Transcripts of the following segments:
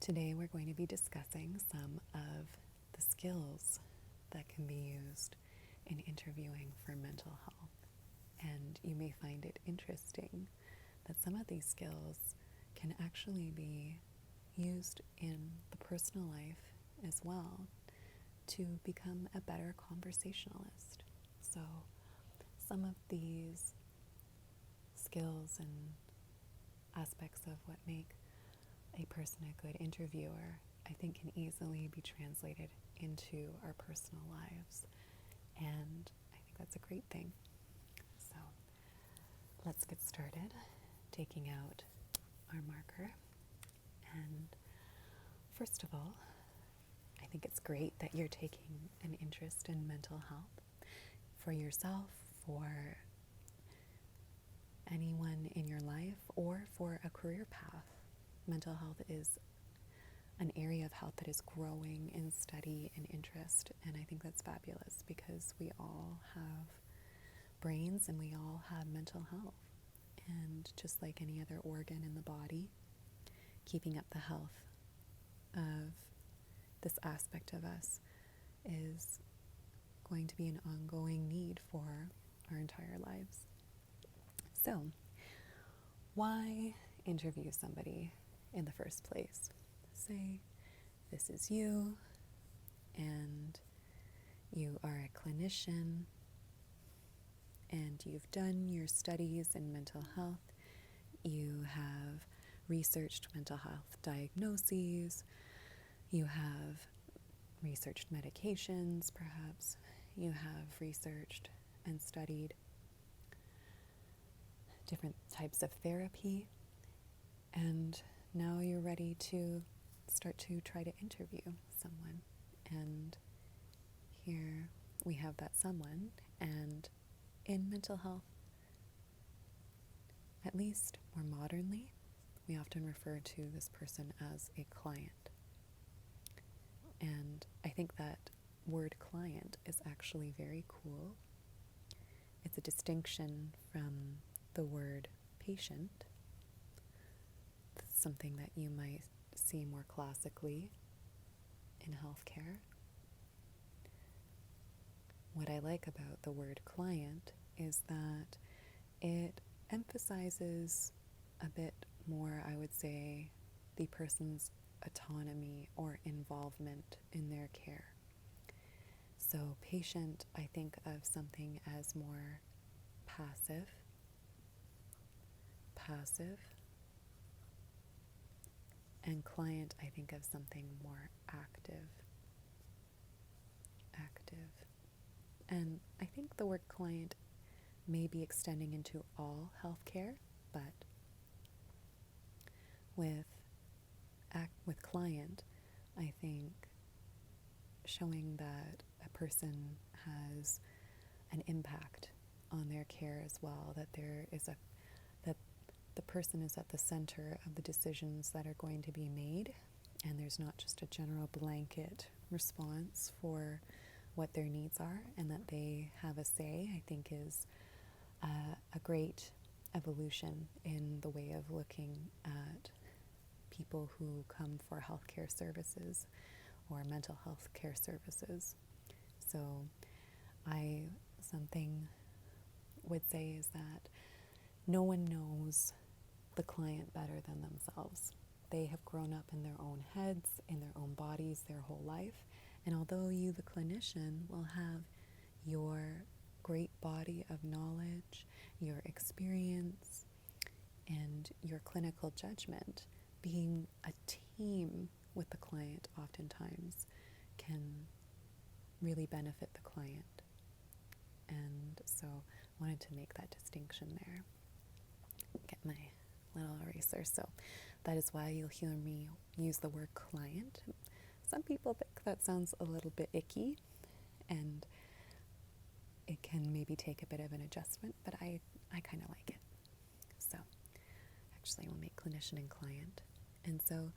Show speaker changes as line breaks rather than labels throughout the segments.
Today we're going to be discussing some of the skills that can be used in interviewing for mental health. And you may find it interesting that some of these skills can actually be used in the personal life as well to become a better conversationalist. So some of these skills and aspects of what make a person a good interviewer, I think, can easily be translated into our personal lives. And I think that's a great thing. So let's get started taking out our marker. And first of all, I think it's great that you're taking an interest in mental health for yourself, for anyone in your life, or for a career path. Mental health is an area of health that is growing in study and interest, and I think that's fabulous because we all have brains and we all have mental health. And just like any other organ in the body, keeping up the health of this aspect of us is going to be an ongoing need for our entire lives. So, why interview somebody in the first place? Say this is you and you are a clinician and you've done your studies in mental health. You have researched mental health diagnoses. You have researched medications, perhaps. You have researched and studied different types of therapy. And now you're ready to start to try to interview someone. And here we have that someone. And in mental health, at least more modernly, we often refer to this person as a client. And I think that word client is actually very cool. It's a distinction from the word patient. That's something that you might see more classically in healthcare. What I like about the word client is that it emphasizes a bit more, I would say, the person's autonomy or involvement in their care. So patient, I think of something as more passive, and client, I think of something more active. And I think the word client may be extending into all healthcare, but with client, I think showing that a person has an impact on their care as well, that that the person is at the center of the decisions that are going to be made, and there's not just a general blanket response for what their needs are, and that they have a say, I think is a great evolution in the way of looking at people who come for healthcare services or mental health care services. So something would say is that no one knows the client better than themselves. They have grown up in their own heads, in their own bodies, their whole life. And although you, the clinician, will have your great body of knowledge, your experience, and your clinical judgment, being a team with the client oftentimes can really benefit the client. And so I wanted to make that distinction there. Get my little eraser. So that is why you'll hear me use the word client. Some people think that sounds a little bit icky, and it can maybe take a bit of an adjustment, but I kind of like it. So actually we'll make clinician and client. And so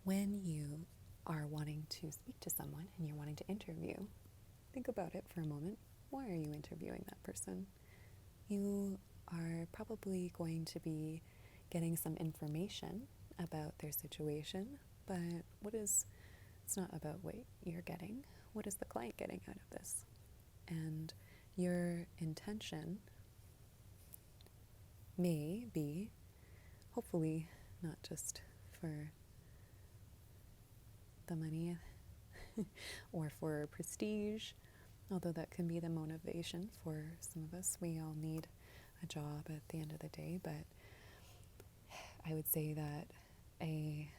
when you are wanting to speak to someone and you're wanting to interview, think about it for a moment. Why are you interviewing that person? You are probably going to be getting some information about their situation, but it's not about what you're getting. What is the client getting out of this? And your intention may be, hopefully, not just for the money or for prestige, although that can be the motivation for some of us. We all need a job at the end of the day, but I would say that a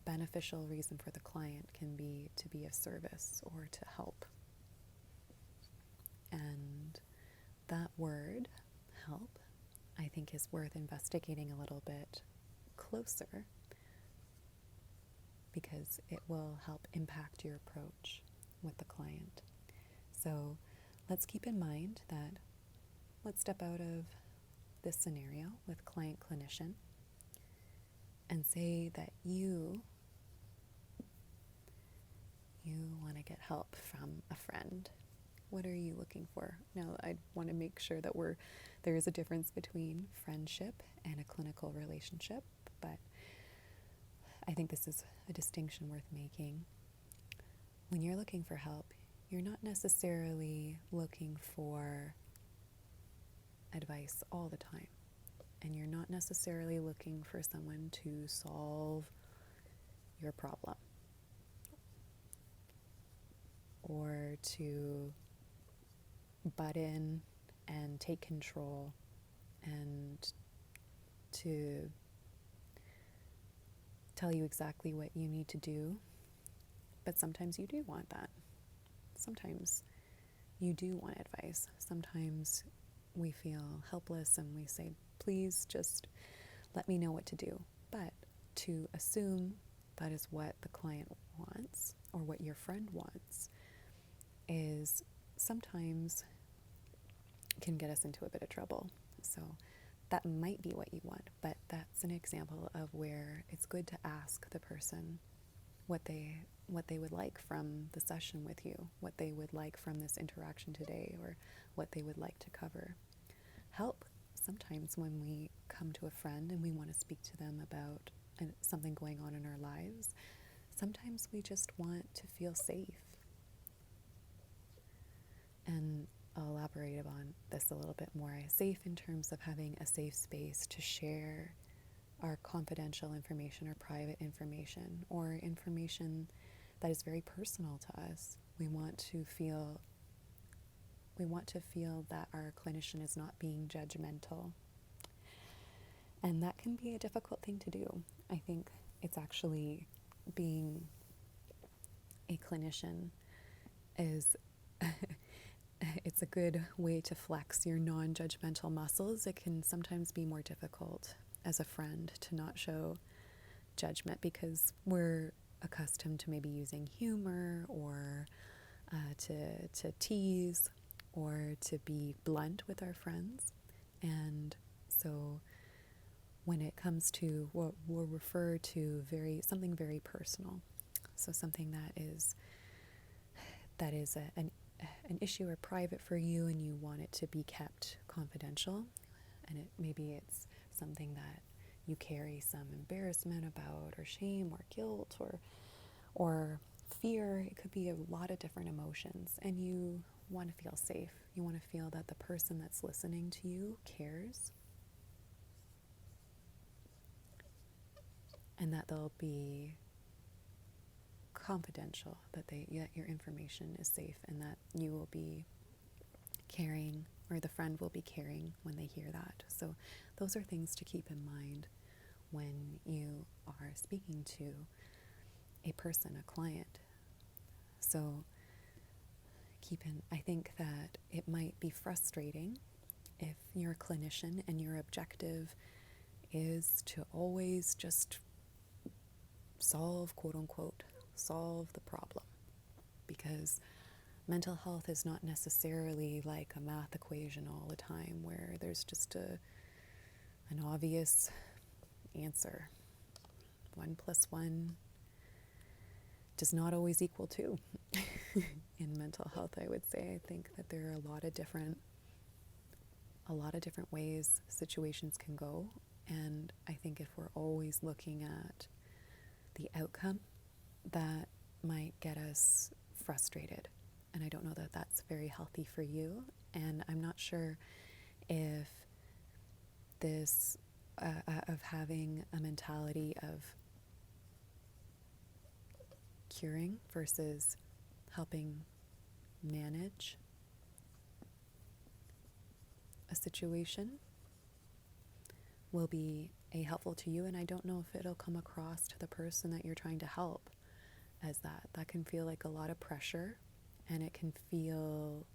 beneficial reason for the client can be to be of service or to help. And that word, help, I think is worth investigating a little bit closer, because it will help impact your approach with the client. So let's keep in mind that, let's step out of this scenario with client-clinician and say that you want to get help from a friend. What are you looking for? Now, I want to make sure that there is a difference between friendship and a clinical relationship, but I think this is a distinction worth making. When you're looking for help, you're not necessarily looking for advice all the time, and you're not necessarily looking for someone to solve your problem or to butt in and take control and to tell you exactly what you need to do. But sometimes you do want that. Sometimes you do want advice. Sometimes we feel helpless and we say, please just let me know what to do. But to assume that is what the client wants or what your friend wants is sometimes can get us into a bit of trouble. So that might be what you want, but that's an example of where it's good to ask the person what they would like from the session with you, what they would like from this interaction today, or what they would like to cover. Help. Sometimes when we come to a friend and we want to speak to them about something going on in our lives, sometimes we just want to feel safe. And I'll elaborate on this a little bit more. Safe in terms of having a safe space to share our confidential information or private information or information that is very personal to us. We want to feel that our clinician is not being judgmental. And that can be a difficult thing to do. I think it's actually, being a clinician is it's a good way to flex your non-judgmental muscles. It can sometimes be more difficult as a friend to not show judgment because we're accustomed to maybe using humor or to tease or to be blunt with our friends. And so when it comes to what we'll refer to something very personal, so something that is an issue or private for you and you want it to be kept confidential, and maybe it's something that you carry some embarrassment about or shame or guilt or fear. It could be a lot of different emotions, and you want to feel safe. You want to feel that the person that's listening to you cares and that they'll be confidential, that your information is safe, and that you will be caring, or the friend will be caring when they hear that. So those are things to keep in mind when you are speaking to a person, a client. So I think that it might be frustrating if you're a clinician and your objective is to always just solve, quote unquote, solve the problem, because mental health is not necessarily like a math equation all the time where there's just an obvious answer. 1 + 1 does not always equal 2 in mental health, I would say. I think that there are a lot of different ways situations can go, And I think if we're always looking at the outcome, that might get us frustrated. And I don't know that that's very healthy for you. And I'm not sure if this, of having a mentality of curing versus helping manage a situation will be helpful to you. And I don't know if it'll come across to the person that you're trying to help as that. That can feel like a lot of pressure, and it can feel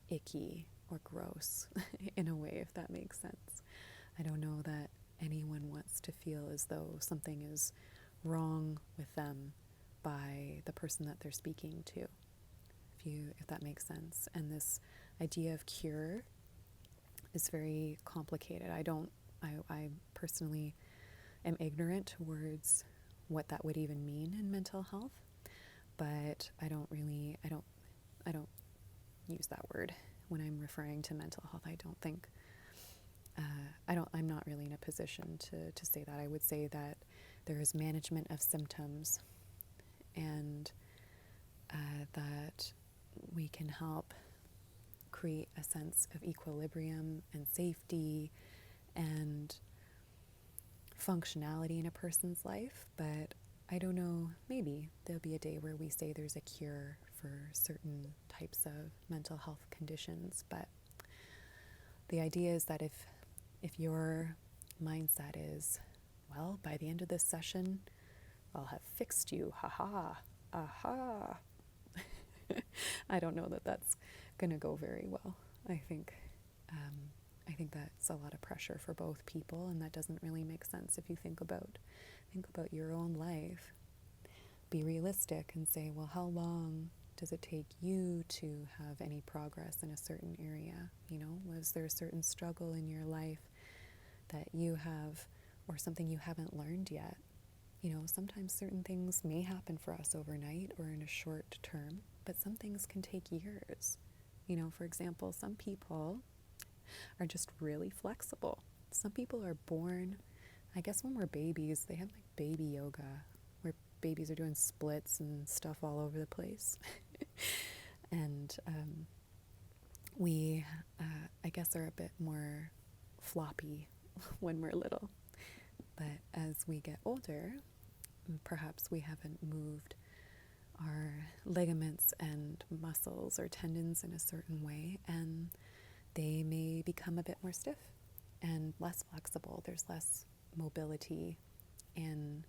icky or gross in a way, if that makes sense. I don't know that anyone wants to feel as though something is wrong with them by the person that they're speaking to, if that makes sense. And this idea of cure is very complicated. I personally am ignorant towards what that would even mean in mental health, but I don't use that word when I'm referring to mental health. I don't think, I'm not really in a position to say that. I would say that there is management of symptoms, and that we can help create a sense of equilibrium and safety and functionality in a person's life. But I don't know, maybe there'll be a day where we say there's a cure for certain types of mental health conditions. But the idea is that if your mindset is, well, by the end of this session, I'll have fixed you, haha, aha. I don't know that that's going to go very well. I think that's a lot of pressure for both people, and that doesn't really make sense if you think about your own life. Be realistic and say, well, how long does it take you to have any progress in a certain area? Was there a certain struggle in your life that you have, or something you haven't learned yet? Sometimes certain things may happen for us overnight or in a short term, but some things can take years. For example, some people are just really flexible. Some people are born, I guess when we're babies, they have like baby yoga, where babies are doing splits and stuff all over the place. And we, I guess, are a bit more floppy when we're little. But as we get older, perhaps we haven't moved our ligaments and muscles or tendons in a certain way, and they may become a bit more stiff and less flexible. There's less mobility in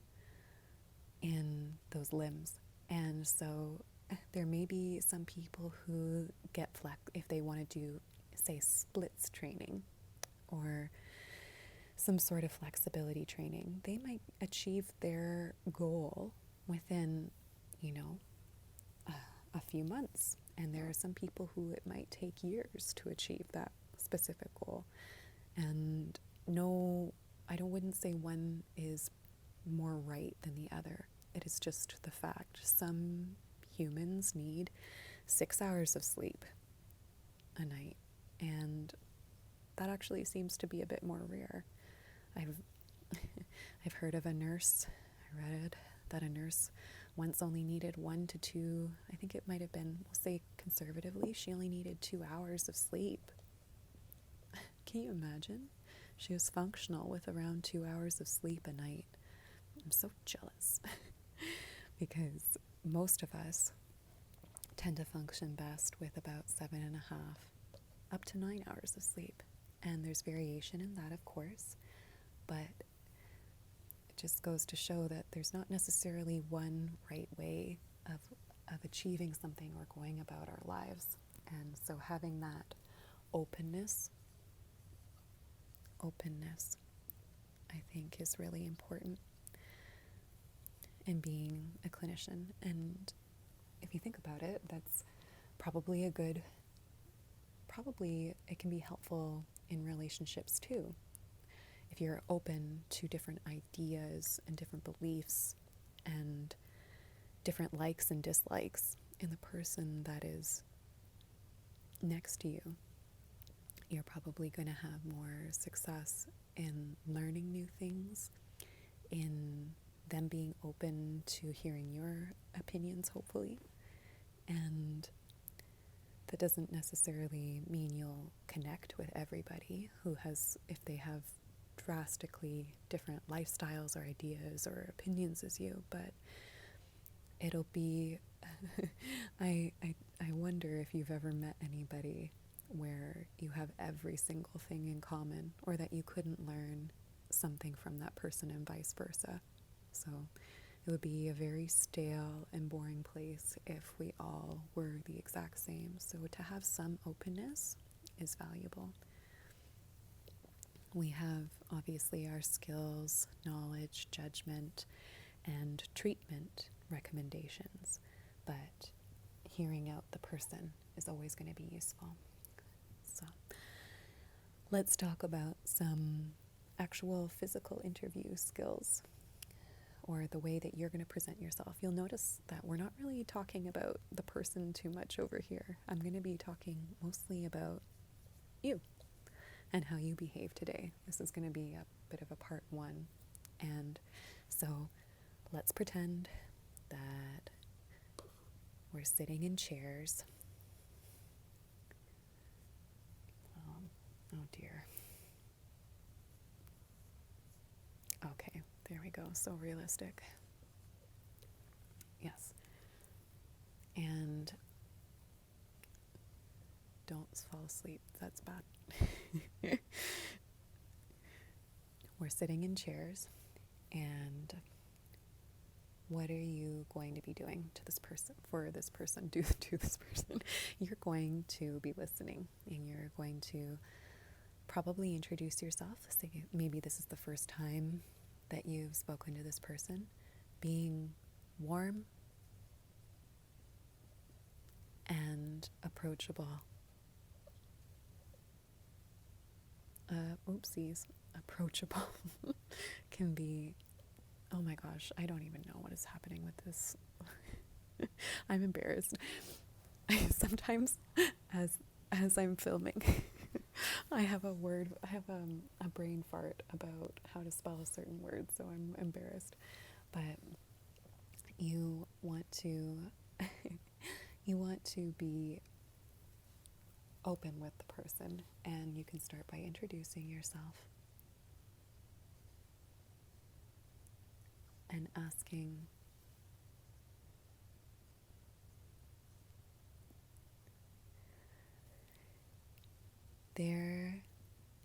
those limbs. And so there may be some people who get if they want to do, say, splits training or some sort of flexibility training, they might achieve their goal within, a few months. And there are some people who it might take years to achieve that specific goal. And no, wouldn't say one is more right than the other. It is just the fact. Some humans need 6 hours of sleep a night, and that actually seems to be a bit more rare. I've heard of a nurse. I read that a nurse once only needed 1 to 2, I think it might have been, we'll say conservatively, she only needed 2 hours of sleep. Can you imagine? She was functional with around 2 hours of sleep a night. I'm so jealous because most of us tend to function best with about 7.5 up to 9 hours of sleep. And there's variation in that, of course, but it just goes to show that there's not necessarily one right way of achieving something or going about our lives. And so having that openness, I think, is really important in being a clinician. And if you think about it, that's probably it can be helpful in relationships too. If you're open to different ideas and different beliefs and different likes and dislikes in the person that is next to you, You're probably going to have more success in learning new things, in them being open to hearing your opinions, hopefully. And that doesn't necessarily mean you'll connect with everybody who has, if they have drastically different lifestyles or ideas or opinions as you, but it'll be, I wonder if you've ever met anybody where you have every single thing in common, or that you couldn't learn something from that person and vice versa. So it would be a very stale and boring place if we all were the exact same. So to have some openness is valuable. We have obviously our skills, knowledge, judgment, and treatment recommendations, but hearing out the person is always going to be useful. So let's talk about some actual physical interview skills, or the way that you're going to present yourself. You'll notice that we're not really talking about the person too much over here. I'm going to be talking mostly about you and how you behave today. This is going to be a bit of a part one. And so let's pretend that we're sitting in chairs. Oh dear. Okay, there we go. So realistic. Yes. And don't fall asleep. That's bad. We're sitting in chairs, and what are you going to be doing to this person, for this person, do to this person? You're going to be listening, and you're going to probably introduce yourself. Say maybe this is the first time that you've spoken to this person. Being warm and approachable. Approachable can be, oh my gosh, I don't even know what is happening with this. I'm embarrassed. Sometimes as I'm filming, I have a brain fart about how to spell a certain word, so I'm embarrassed. But you want to be open with the person, and you can start by introducing yourself and asking their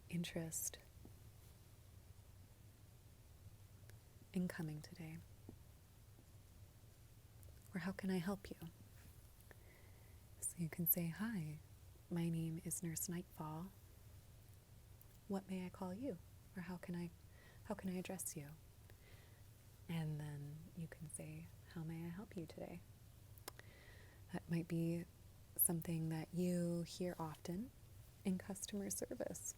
interest in coming today, or how can I help you? So you can say, hi, my name is Nurse Nightfall. What may I call you? Or how can I address you? And then you can say, how may I help you today? That might be something that you hear often in customer service.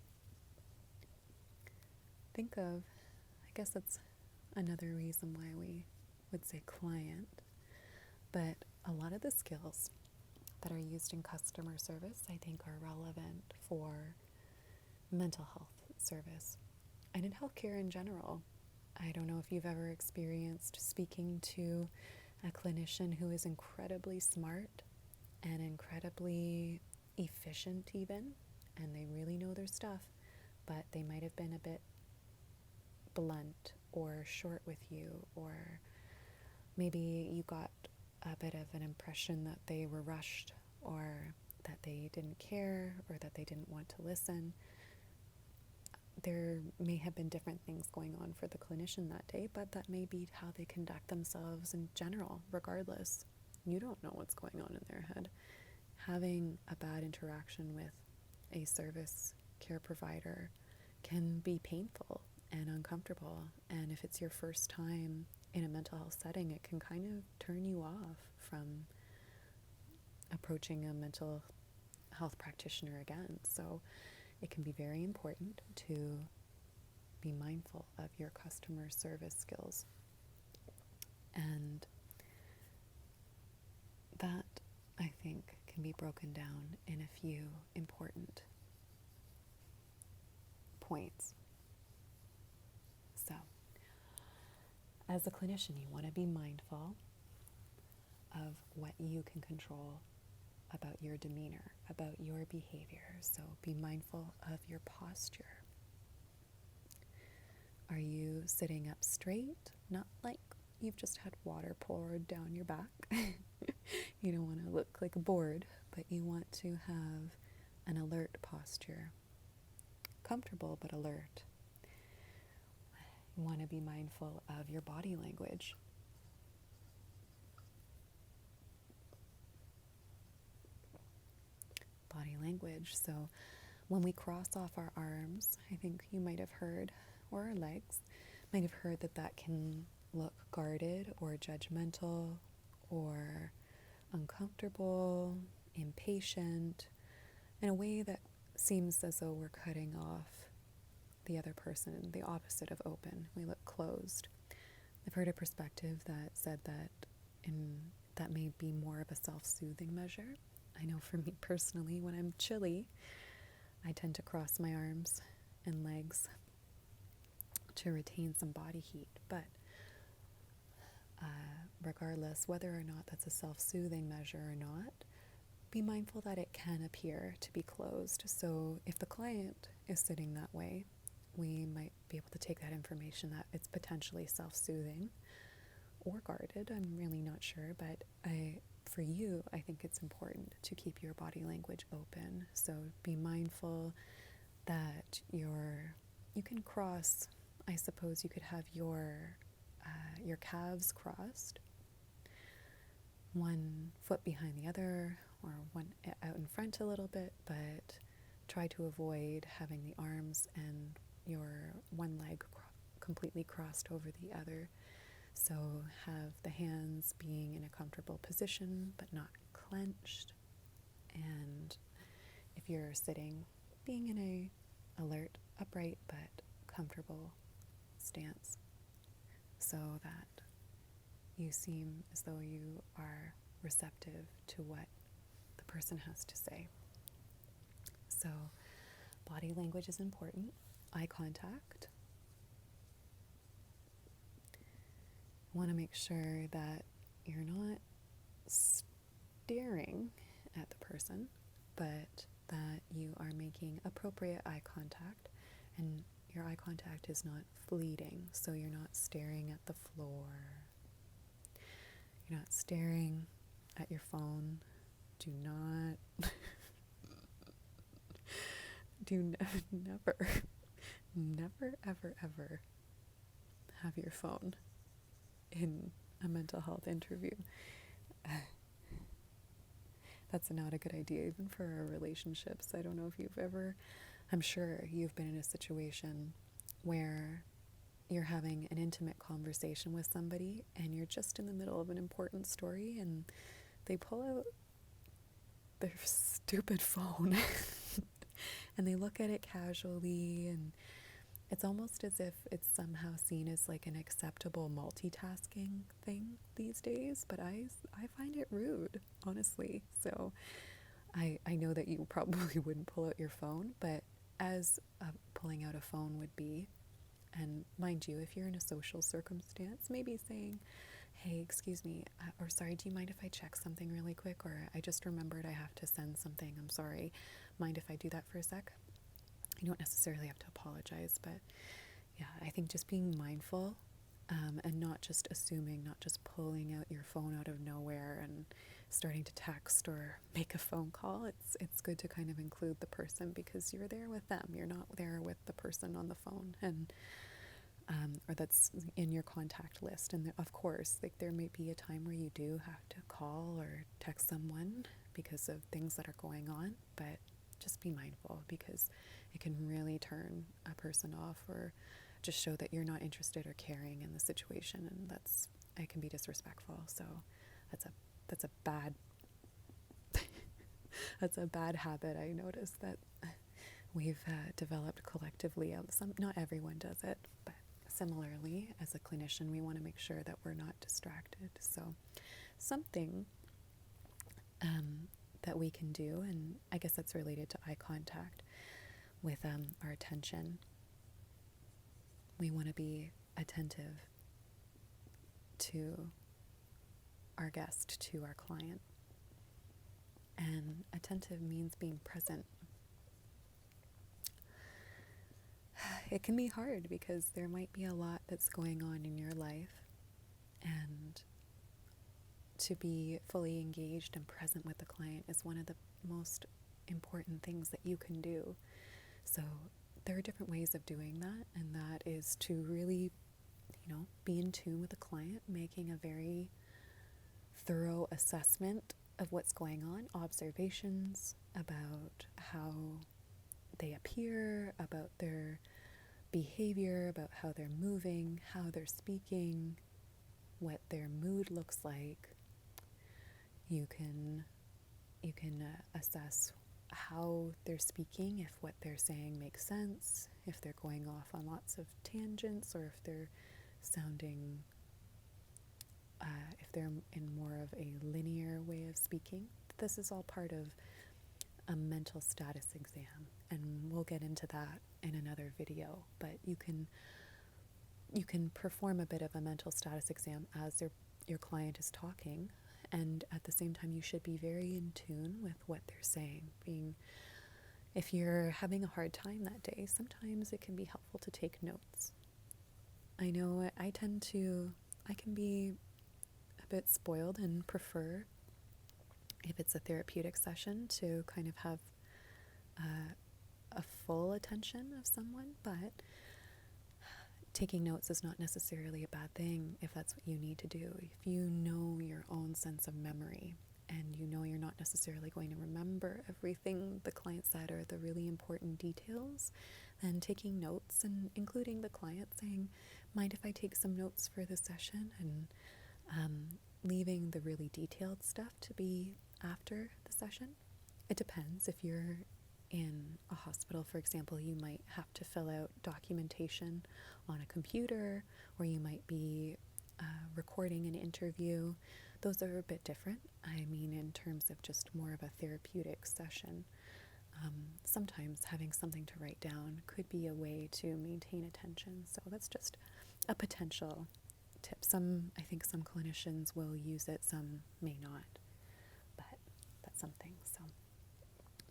Think of, I guess that's another reason why we would say client, but a lot of the skills that are used in customer service, I think, are relevant for mental health service and in healthcare in general. I don't know if you've ever experienced speaking to a clinician who is incredibly smart and incredibly efficient even, and they really know their stuff, but they might have been a bit blunt or short with you, or maybe you got a bit of an impression that they were rushed, or that they didn't care, or that they didn't want to listen. There may have been different things going on for the clinician that day, but that may be how they conduct themselves in general, regardless. You don't know what's going on in their head. Having a bad interaction with a service care provider can be painful and uncomfortable, and if it's your first time in a mental health setting, it can kind of turn you off from approaching a mental health practitioner again. So it can be very important to be mindful of your customer service skills. And that, I think, can be broken down in a few important points. So, as a clinician, you want to be mindful of what you can control about your demeanor, about your behavior. So be mindful of your posture. Are you sitting up straight? Not like you've just had water poured down your back. You don't want to look like a board, but you want to have an alert posture. Comfortable but alert. You want to be mindful of your body language. Body language. So when we cross off our arms, I think you might have heard, or our legs, might have heard that can look guarded or judgmental or uncomfortable, impatient, in a way that seems as though we're cutting off the other person, the opposite of open. We look closed. I've heard a perspective that said that may be more of a self-soothing measure. I know for me personally, when I'm chilly, I tend to cross my arms and legs to retain some body heat. But regardless, whether or not that's a self-soothing measure or not, be mindful that it can appear to be closed. So if the client is sitting that way, we might be able to take that information that it's potentially self-soothing or guarded. I'm really not sure, but for you, I think it's important to keep your body language open. So be mindful that you can cross, I suppose you could have your calves crossed, one foot behind the other, or one out in front a little bit, but try to avoid having the arms and your one leg completely crossed over the other. So have the hands being in a comfortable position but not clenched, and if you're sitting, being in a alert, upright but comfortable stance, so that you seem as though you are receptive to what the person has to say. So body language is important. Eye contact. Want to make sure that you're not staring at the person, but that you are making appropriate eye contact, and your eye contact is not fleeting. So you're not staring at the floor. You're not staring at your phone. Do not never, ever have your phone in a mental health interview. That's not a good idea, even for our relationships. I don't know if I'm sure you've been in a situation where you're having an intimate conversation with somebody and you're just in the middle of an important story and they pull out their stupid phone and they look at it casually, and it's almost as if it's somehow seen as like an acceptable multitasking thing these days, but I find it rude, honestly. So I know that you probably wouldn't pull out your phone, but as pulling out a phone would be, and mind you, if you're in a social circumstance, maybe saying, hey, excuse me, or sorry, do you mind if I check something really quick? Or I just remembered I have to send something. I'm sorry. Mind if I do that for a sec? You don't necessarily have to apologize, but yeah, I think just being mindful and not just assuming, not just pulling out your phone out of nowhere and starting to text or make a phone call. It's good to kind of include the person because you're there with them. You're not there with the person on the phone and or that's in your contact list. And of course, like there may be a time where you do have to call or text someone because of things that are going on, but just be mindful because it can really turn a person off or just show that you're not interested or caring in the situation, and it can be disrespectful. So that's a bad that's a bad habit I noticed that we've developed collectively. Not everyone does it, but similarly, as a clinician, we want to make sure that we're not distracted. So something that we can do, and I guess that's related to eye contact with our attention, We want to be attentive to our guest, to our client. And attentive means being present. It can be hard because there might be a lot that's going on in your life, and to be fully engaged and present with the client is one of the most important things that you can do. So there are different ways of doing that, and that is to really, be in tune with the client, making a very thorough assessment of what's going on, observations about how they appear, about their behavior, about how they're moving, how they're speaking, what their mood looks like. You can assess how they're speaking, if what they're saying makes sense, if they're going off on lots of tangents, or if they're sounding, if they're in more of a linear way of speaking. This is all part of a mental status exam, and we'll get into that in another video, but you can perform a bit of a mental status exam as your client is talking, and at the same time you should be very in tune with what they're saying. If you're having a hard time that day, sometimes it can be helpful to take notes. I know I can be a bit spoiled and prefer, if it's a therapeutic session, to kind of have a full attention of someone, but taking notes is not necessarily a bad thing if that's what you need to do. If you know your own sense of memory, and you know you're not necessarily going to remember everything the client said or the really important details, then taking notes and including the client saying, mind if I take some notes for the session, and leaving the really detailed stuff to be after the session. It depends. If you're in a hospital, for example, you might have to fill out documentation on a computer, or you might be recording an interview. Those are a bit different. I mean, in terms of just more of a therapeutic session, sometimes having something to write down could be a way to maintain attention. So that's just a potential tip. I think some clinicians will use it, some may not, but that's something. So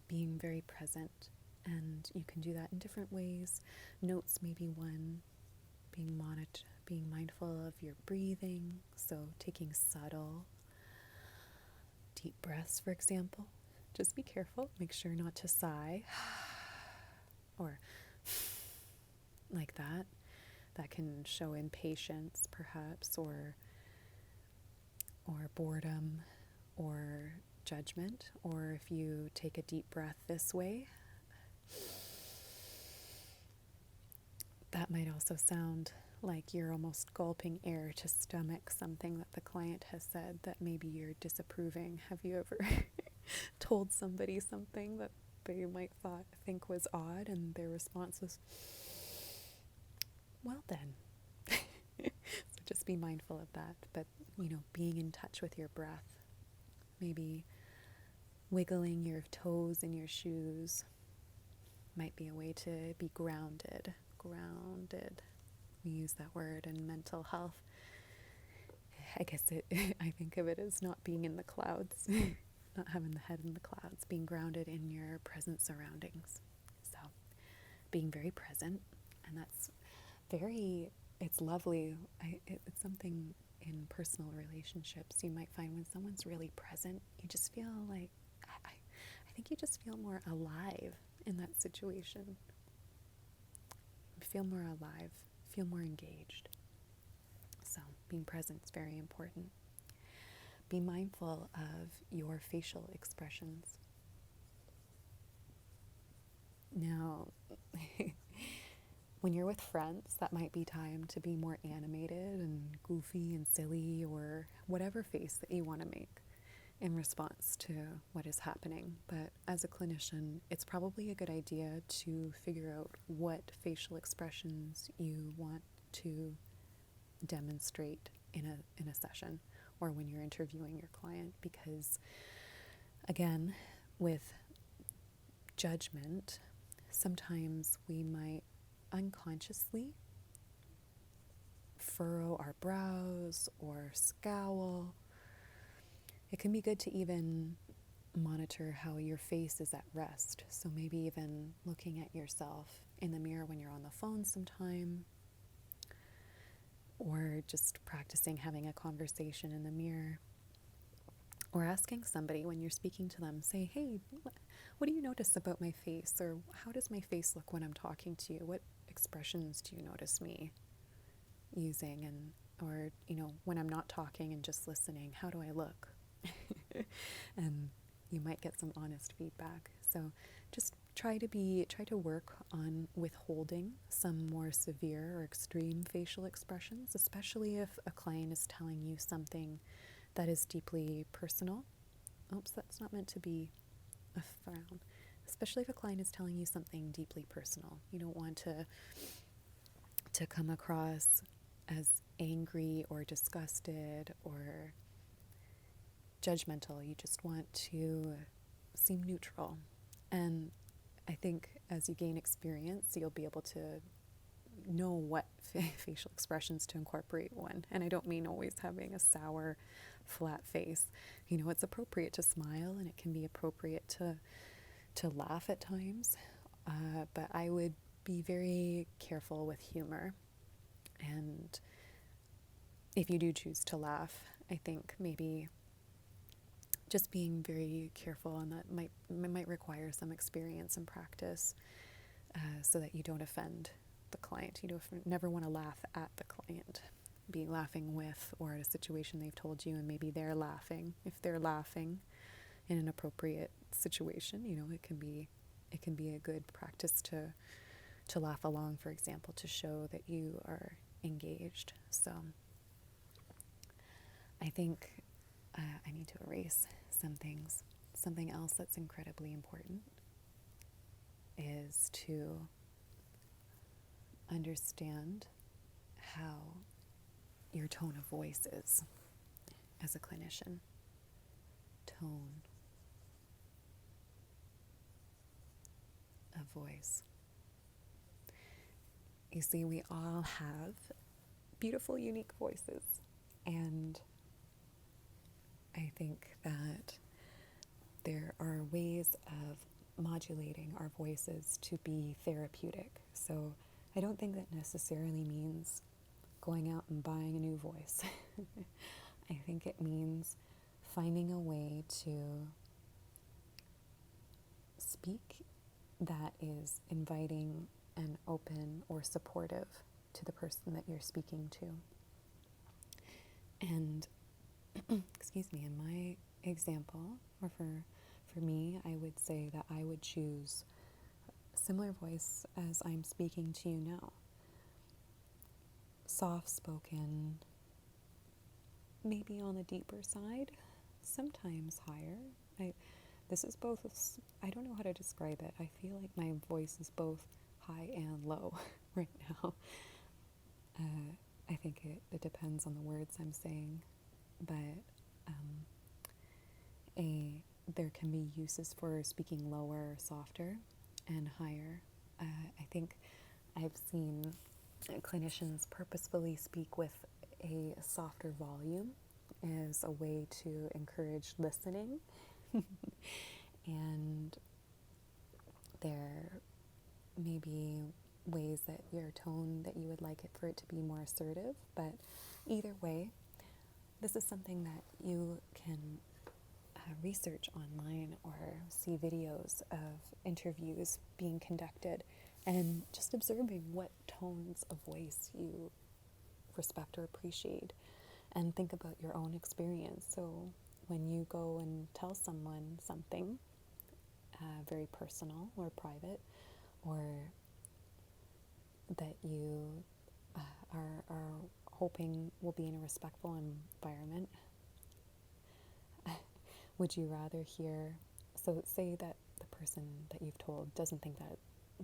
being very present, and you can do that in different ways. Notes may be one. Being mindful of your breathing, so taking subtle, deep breaths, for example. Just be careful, make sure not to sigh, or like that. That can show impatience, perhaps, or boredom, or judgment. Or if you take a deep breath this way, that might also sound like you're almost gulping air to stomach something that the client has said that maybe you're disapproving. Have you ever told somebody something that they might think was odd, and their response was, well then? So just be mindful of that. But, being in touch with your breath, maybe wiggling your toes in your shoes might be a way to be grounded. We use that word in mental health. I guess I think of it as not being in the clouds, not having the head in the clouds, being grounded in your present surroundings. So being very present, and it's lovely. It's something in personal relationships. You might find when someone's really present, you just feel like, I think you just feel more alive in that situation. Feel more alive, feel more engaged. So being present is very important. Be mindful of your facial expressions. Now, when you're with friends, that might be time to be more animated and goofy and silly, or whatever face that you want to make in response to what is happening. But as a clinician, it's probably a good idea to figure out what facial expressions you want to demonstrate in a session, or when you're interviewing your client, because again, with judgment, sometimes we might unconsciously furrow our brows or scowl. It can be good to even monitor how your face is at rest. So maybe even looking at yourself in the mirror when you're on the phone sometime, or just practicing having a conversation in the mirror, or asking somebody when you're speaking to them, say, hey, what do you notice about my face? Or how does my face look when I'm talking to you? What expressions do you notice me using? And, or, when I'm not talking and just listening, how do I look? And you might get some honest feedback. So just try to work on withholding some more severe or extreme facial expressions, especially if a client is telling you something that is deeply personal. Oops, that's not meant to be a frown. Especially if a client is telling you something deeply personal. You don't want to come across as angry or disgusted or judgmental. You just want to seem neutral. And I think as you gain experience, you'll be able to know what facial expressions to incorporate when. And I don't mean always having a sour, flat face. It's appropriate to smile, and it can be appropriate to laugh at times. But I would be very careful with humor. And if you do choose to laugh, I think maybe just being very careful, and that might require some experience and practice, so that you don't offend the client. You never want to laugh at the client, be laughing with, or at a situation they've told you and maybe they're laughing. If they're laughing in an appropriate situation, it can be a good practice to laugh along, for example, to show that you are engaged. So I think I need to erase some things. Something else that's incredibly important is to understand how your tone of voice is as a clinician. Tone of voice. You see, we all have beautiful, unique voices, and I think that there are ways of modulating our voices to be therapeutic. So I don't think that necessarily means going out and buying a new voice. I think it means finding a way to speak that is inviting and open or supportive to the person that you're speaking to. And excuse me, in my example, or for me, I would say that I would choose a similar voice as I'm speaking to you now. Soft-spoken, maybe on the deeper side, sometimes higher. This is both, I don't know how to describe it. I feel like my voice is both high and low right now. I think it depends on the words I'm saying, but there can be uses for speaking lower, softer, and higher. I think I've seen clinicians purposefully speak with a softer volume as a way to encourage listening. And there may be ways that your tone, that you would like it for it to be more assertive, but either way, this is something that you can research online or see videos of interviews being conducted and just observing what tones of voice you respect or appreciate, and think about your own experience. So when you go and tell someone something very personal or private, or that you are hoping will be in a respectful environment, would you rather hear, so say that the person that you've told doesn't think that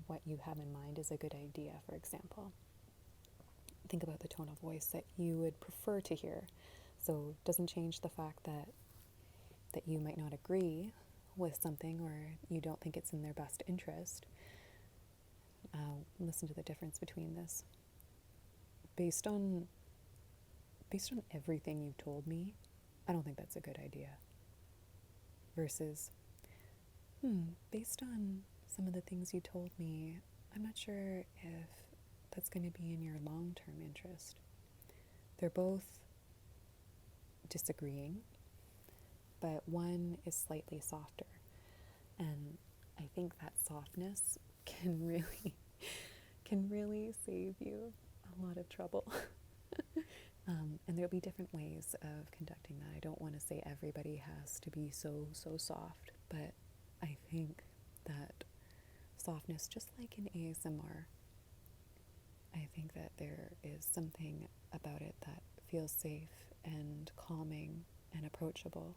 what you have in mind is a good idea, for example. Think about the tone of voice that you would prefer to hear. So it doesn't change the fact that you might not agree with something, or you don't think it's in their best interest. Listen to the difference between this. Based on based on everything you've told me, I don't think that's a good idea. Versus, based on some of the things you told me, I'm not sure if that's going to be in your long-term interest. They're both disagreeing, but one is slightly softer. And I think that softness can really save you a lot of trouble. And there'll be different ways of conducting that. I don't want to say everybody has to be so soft, but I think that softness, just like in ASMR, I think that there is something about it that feels safe and calming and approachable.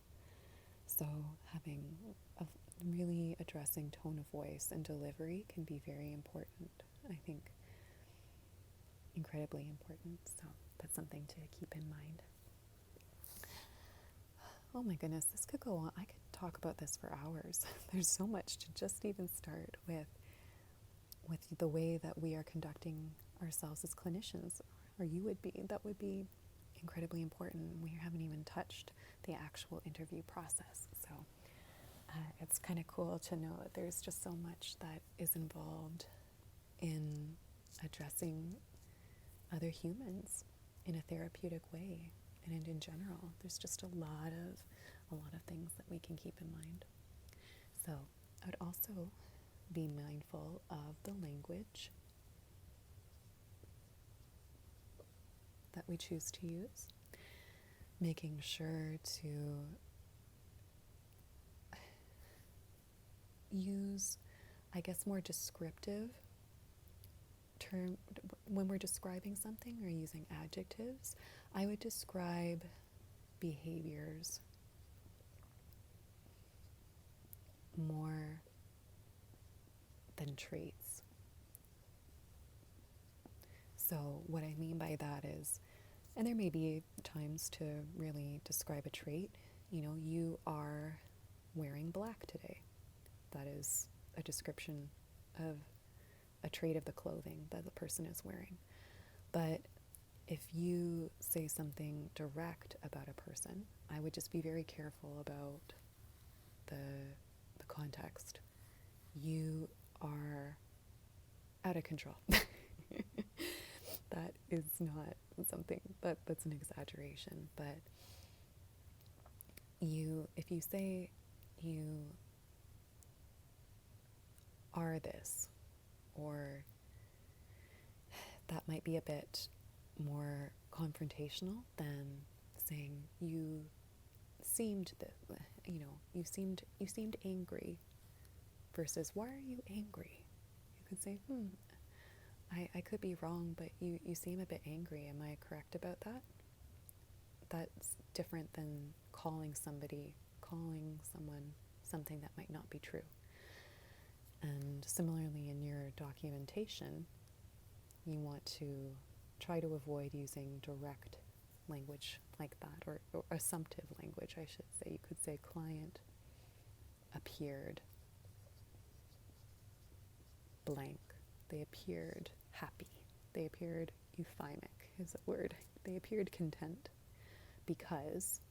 So having a really addressing tone of voice and delivery can be very important. I think incredibly important. So that's something to keep in mind. Oh my goodness, this could go on. I could talk about this for hours. There's so much to just even start with the way that we are conducting ourselves as clinicians, or you would be. That would be incredibly important. We haven't even touched the actual interview process. So it's kind of cool to know that there's just so much that is involved in addressing other humans in a therapeutic way, and in general. There's just a lot of things that we can keep in mind. So I would also be mindful of the language that we choose to use, making sure to use, I guess, more descriptive term when we're describing something or using adjectives. I would describe behaviors more than traits. So what I mean by that is, and there may be times to really describe a trait, you are wearing black today. That is a description of a trait of the clothing that the person is wearing. But if you say something direct about a person, I would just be very careful about the context. You are out of control. That is not something that's an exaggeration, but if you say you are this, or that might be a bit more confrontational than saying you seemed angry, versus why are you angry? You could say, I could be wrong, but you seem a bit angry. Am I correct about that? That's different than calling someone something that might not be true. And similarly, in your documentation, you want to try to avoid using direct language like that, or assumptive language, I should say. You could say client appeared blank. They appeared happy. They appeared euthymic is a word. They appeared content because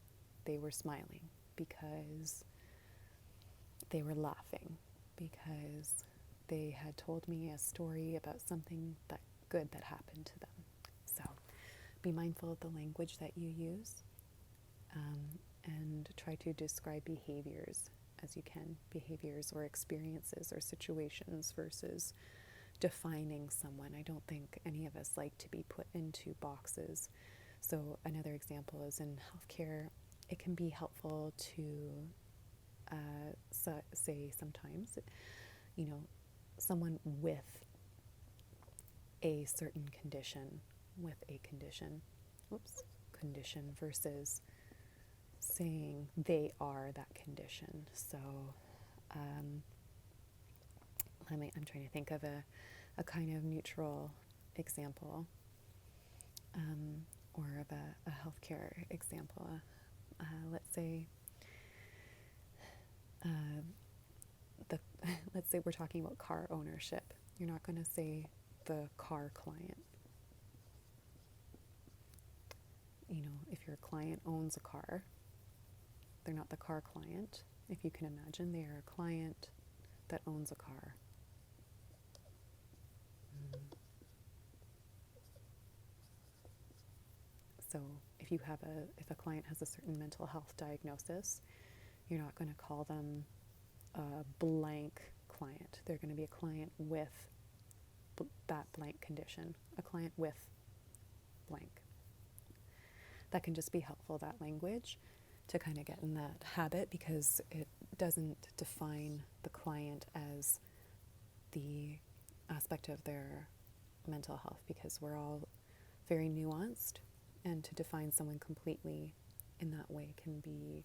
they were smiling, because they were laughing, because they had told me a story about something good that happened to them. So be mindful of the language that you use, and try to describe behaviors as you can, behaviors or experiences or situations, versus defining someone. I don't think any of us like to be put into boxes. So another example is in healthcare, it can be helpful to say sometimes, someone with a certain condition, versus saying they are that condition. So I'm trying to think of a kind of neutral example, or of a healthcare example. Let's say let's say we're talking about car ownership. You're not going to say the car client. if your client owns a car, they're not the car client. If you can imagine, they are a client that owns a car. So if a client has a certain mental health diagnosis, you're not going to call them a blank client. They're going to be a client with that blank condition, a client with blank. That can just be helpful, that language, to kind of get in that habit, because it doesn't define the client as the aspect of their mental health, because we're all very nuanced, and to define someone completely in that way can be,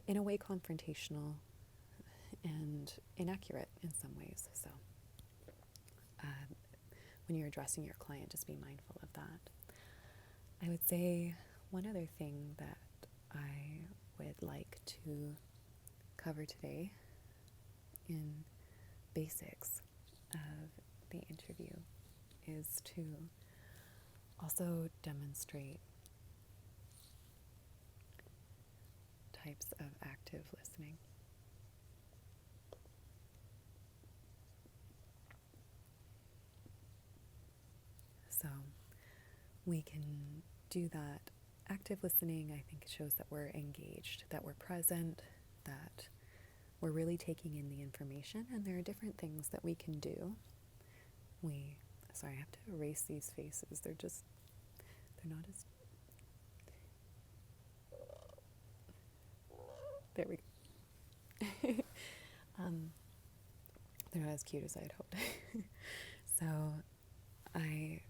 in a way, confrontational and inaccurate in some ways. So when you're addressing your client, just be mindful of that. I would say one other thing that I would like to cover today in basics of the interview is to also demonstrate types of active listening. So we can do that. Active listening, I think, shows that we're engaged, that we're present, that we're really taking in the information, and there are different things that we can do. I have to erase these faces. They're not as... There we go. They're not as cute as I had hoped. So I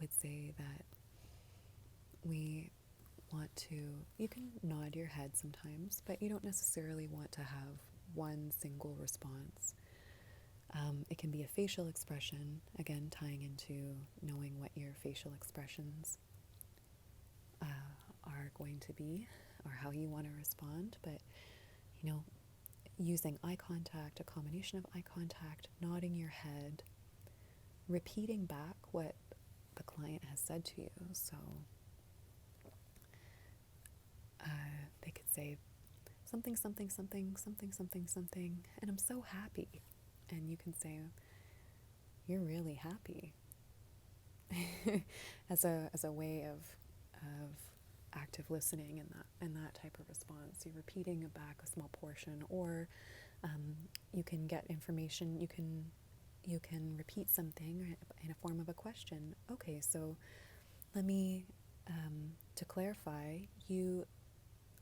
would say that we want to, you can nod your head sometimes, but you don't necessarily want to have one single response. It can be a facial expression, again, tying into knowing what your facial expressions are going to be, or how you want to respond. But, using eye contact, a combination of eye contact, nodding your head, repeating back what the client has said to you. So they could say something, something, something, something, something, something, and I'm so happy. And you can say, you're really happy. as a way of active listening in that type of response. You're repeating back a small portion, or you can get information. You can repeat something in a form of a question. Okay, so let me, to clarify, you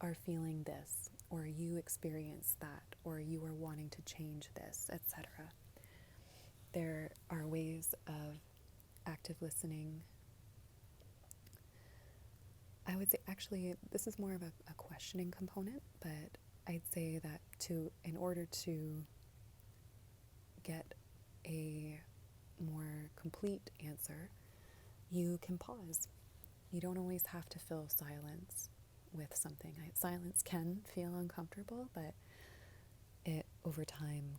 are feeling this, or you experienced that, or you are wanting to change this, etc. There are ways of active listening. I would say, actually, this is more of a questioning component, but I'd say that in order to get a more complete answer, you can pause. You don't always have to fill silence with something. Silence can feel uncomfortable, but it over time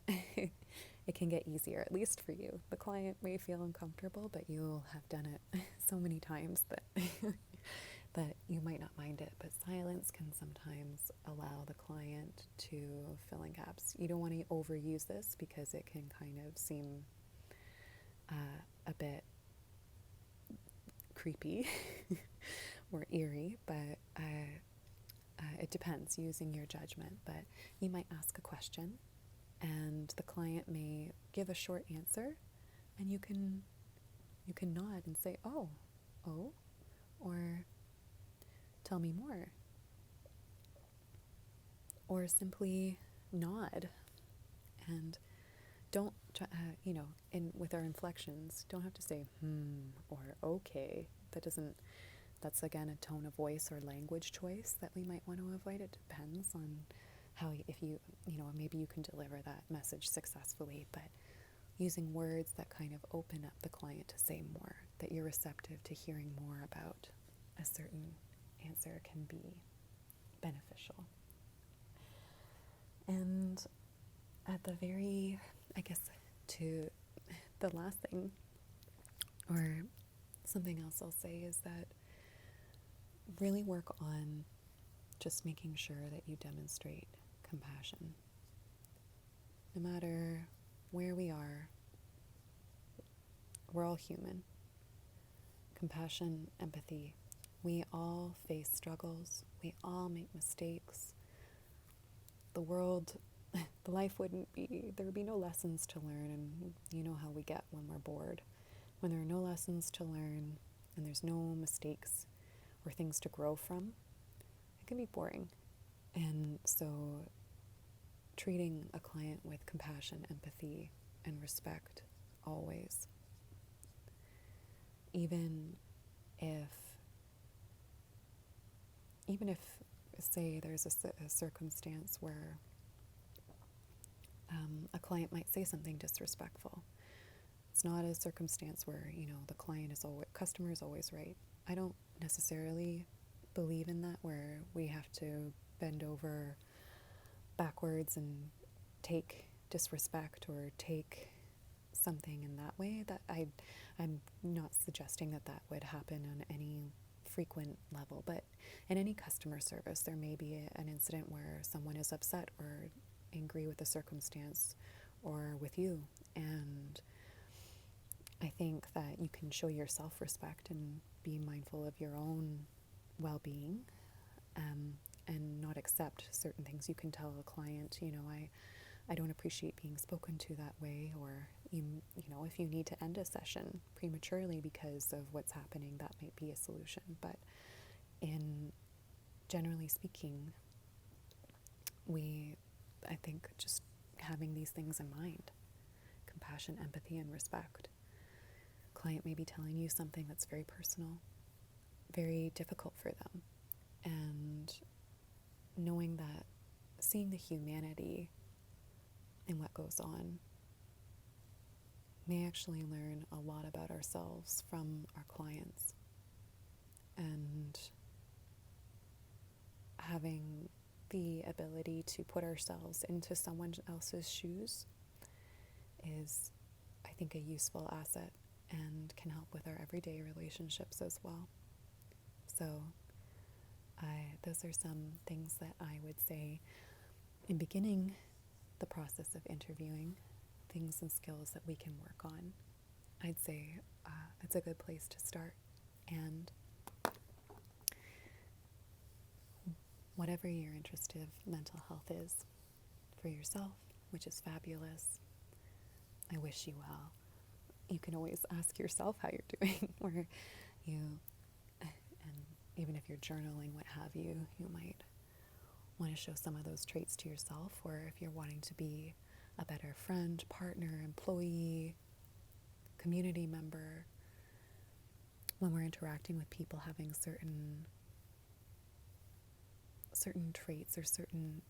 it can get easier, at least for you. The client may feel uncomfortable, but you'll have done it so many times that that you might not mind it. But silence can sometimes allow the client to fill in gaps. You don't want to overuse this, because it can kind of seem a bit creepy or eerie, but it depends, using your judgment. But you might ask a question, and the client may give a short answer, and you can nod and say, oh, or tell me more, or simply nod. And don't with our inflections, don't have to say or okay. That's again a tone of voice or language choice that we might want to avoid. It depends on how, if maybe you can deliver that message successfully, but using words that kind of open up the client to say more, that you're receptive to hearing more about a certain answer, can be beneficial. And at the to the last thing, or Something else I'll say is that really work on just making sure that you demonstrate compassion. No matter where we are, we're all human. Compassion, empathy. We all face struggles. We all make mistakes. The world, the life wouldn't be, there would be no lessons to learn, and you know how we get when we're bored. When there are no lessons to learn and there's no mistakes or things to grow from, it can be boring. And so treating a client with compassion, empathy, and respect always. Even if say there's a circumstance where a client might say something disrespectful. It's not a circumstance where, customer is always right. I don't necessarily believe in that, where we have to bend over backwards and take disrespect or take something in that way. That I'm not suggesting that would happen on any frequent level, but in any customer service, there may be an incident where someone is upset or angry with a circumstance or with you, and I think that you can show your self-respect and be mindful of your own well-being, and not accept certain things. You can tell a client, I don't appreciate being spoken to that way, or if you need to end a session prematurely because of what's happening, that might be a solution. But generally speaking, I think just having these things in mind: compassion, empathy, and respect. Client may be telling you something that's very personal, very difficult for them, and knowing that, seeing the humanity in what goes on, may actually learn a lot about ourselves from our clients. And having the ability to put ourselves into someone else's shoes is, I think, a useful asset and can help with our everyday relationships as well. So those are some things that I would say in beginning the process of interviewing, things and skills that we can work on. I'd say it's a good place to start. And whatever your interest of mental health is for yourself, which is fabulous, I wish you well. You can always ask yourself how you're doing, or and even if you're journaling, what have you, you might want to show some of those traits to yourself, or if you're wanting to be a better friend, partner, employee, community member, when we're interacting with people, having certain traits or certain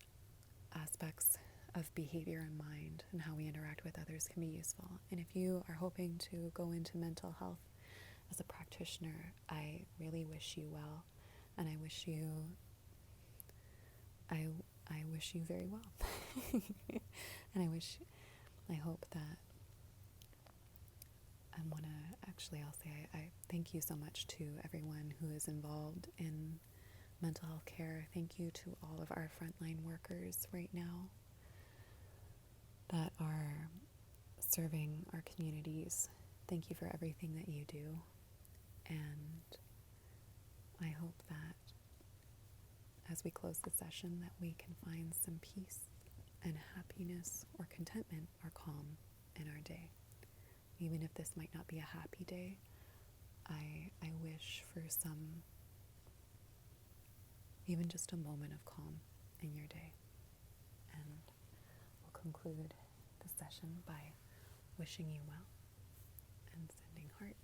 aspects of behavior in mind and how we interact with others can be useful. And if you are hoping to go into mental health as a practitioner, I really wish you well, and I wish you very well. And I hope that I'll say I thank you so much to everyone who is involved in mental health care. Thank you to all of our frontline workers right now that are serving our communities. Thank you for everything that you do. And I hope that as we close the session, that we can find some peace and happiness or contentment or calm in our day. Even if this might not be a happy day, I wish for even just a moment of calm in your day. And we'll conclude the session by wishing you well and sending heart.